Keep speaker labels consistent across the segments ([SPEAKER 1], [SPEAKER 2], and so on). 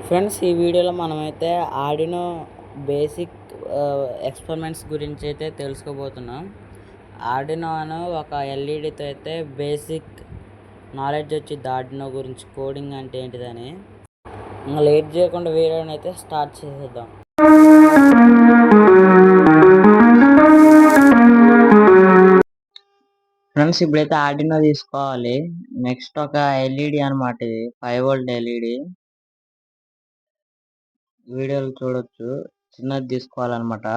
[SPEAKER 1] Friends, ఈ వీడియోలో మనమైతే ఆర్డినో బేసిక్ ఎక్స్పెరిమెంట్స్ గురించి అయితే తెలుసుకోబోతున్నాం. ఆర్డినో అను ఒక ఎల్ఈడితో అయితే బేసిక్ నాలెడ్జ్ వచ్చింది ఆర్డినో గురించి, కోడింగ్ అంటే ఏంటిదని. ఇంకా లేట్ చేయకుండా వీడియోని అయితే స్టార్ట్ చేసేద్దాం. ఫ్రెండ్స్, ఇప్పుడైతే ఆర్డినో తీసుకోవాలి. నెక్స్ట్ ఒక ఎల్ఈడి అనమాట, ఇది 5V ఎల్ఈడి. వీడియోలు చూడొచ్చు, చిన్నది తీసుకోవాలన్నమాట.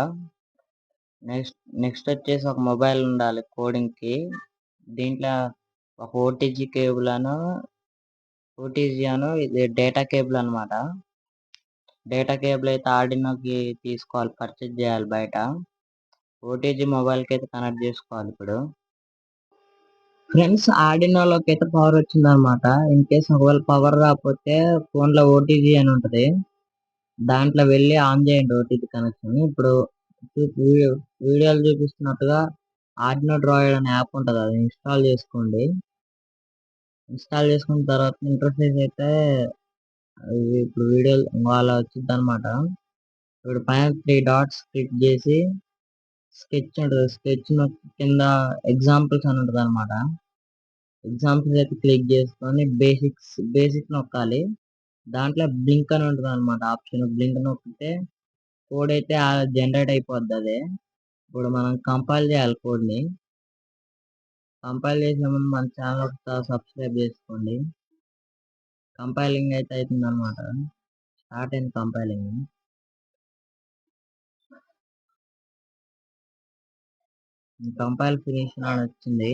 [SPEAKER 1] నెక్స్ట్ వచ్చేసి ఒక మొబైల్ ఉండాలి కోడింగ్కి. దీంట్లో ఒక ఓటీజీ కేబుల్ ఇది డేటా కేబుల్ అనమాట. డేటా కేబుల్ అయితే ఆర్డినోకి తీసుకోవాలి, పర్చేజ్ చేయాలి బయట. ఓటీజీ మొబైల్కి అయితే కనెక్ట్ చేసుకోవాలి. ఇప్పుడు ఫ్రెండ్స్, ఆర్డినోలోకి అయితే పవర్ వచ్చిందనమాట. ఇన్ కేస్ ఒకవేళ పవర్ రాకపోతే ఫోన్లో ఓటీజీ అని ఉంటుంది, దాంట్లో వెళ్ళి ఆన్ చేయండి ఓటీజీ కనెక్షన్. ఇప్పుడు వీడియోలు చూపిస్తున్నట్టుగా ఆర్డినో డ్రాయిడ్ అనే యాప్ ఉంటుంది, అది ఇన్స్టాల్ చేసుకోండి. ఇన్స్టాల్ చేసుకున్న తర్వాత ఇంటర్ఫేస్ అయితే ఇప్పుడు వీడియో వాళ్ళ వచ్చింది అనమాట. ఇప్పుడు పైన 3 డాట్స్ క్లిక్ చేసి స్కెచ్ ఉంటుంది, స్కెచ్ కింద ఎగ్జాంపుల్స్ అని ఉంటుంది అనమాట. ఎగ్జాంపుల్స్ అయితే క్లిక్ చేసుకొని బేసిక్ నొక్కాలి. దాంట్లో బ్లింక్ అని ఉంటుంది అనమాట ఆప్షన్. బ్లింక్ నొక్కితే కోడ్ అయితే జనరేట్ అయిపోద్ది. అదే ఇప్పుడు మనం కంపైల్ చేయాలి కోడ్ని. కంపైల్ చేసిన ముందు మన ఛానల్ సబ్స్క్రైబ్ చేసుకోండి. కంపైలింగ్ అయితే అవుతుంది అనమాట. స్టార్ట్ అయింది కంపైలింగ్. కంపైల్ ఫినిష్ అని వచ్చింది.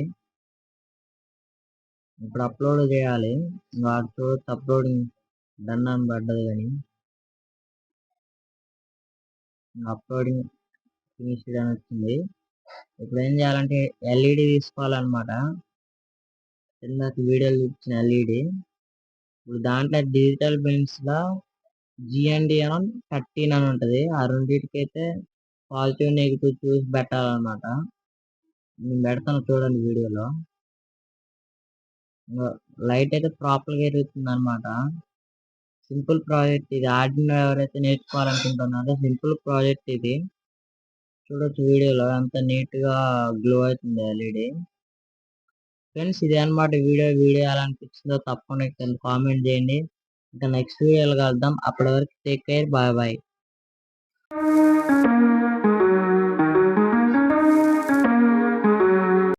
[SPEAKER 1] ఇప్పుడు అప్లోడ్ చేయాలి. వాడు చూడొచ్చు అప్లోడింగ్ డన్ అని పడ్డది, కానీ అప్లోడింగ్ ఫినిష్డ్ అని వచ్చింది. ఇప్పుడు ఏం చేయాలంటే ఎల్ఈడి తీసుకోవాలన్నమాట. ఇందాక వీడియోలు ఇచ్చిన ఎల్ఈడి. ఇప్పుడు దాంట్లో డిజిటల్ బిన్స్ లో జిఎన్డి అని 13 అని ఉంటుంది. ఆ రెండింటికి అయితే పాజిటివ్ నెగిటివ్ చూసి పెట్టాలన్నమాట. నేను పెడతాను చూడండి వీడియోలో. లైట్ అయితే ప్రాపర్గా ఎరుగుతుంది అనమాట. సింపుల్ ప్రాజెక్ట్ ఇది. ఆర్డినో ఎవరైతే నేర్చుకోవాలనుకుంటున్నారో సింపుల్ ప్రాజెక్ట్ ఇది. చూడొచ్చు వీడియోలో ఎంత నీట్ గా గ్లో అవుతుంది ఎల్ఈడి. ఫ్రెండ్స్, ఇదే అనమాట వీడియో ఎలా అనిపించిందో తప్పకుండా కామెంట్ చేయండి. ఇంకా నెక్స్ట్ వీడియోలో కలుద్దాం. అప్పటి వరకు టేక్ కేర్, బాయ్ బాయ్.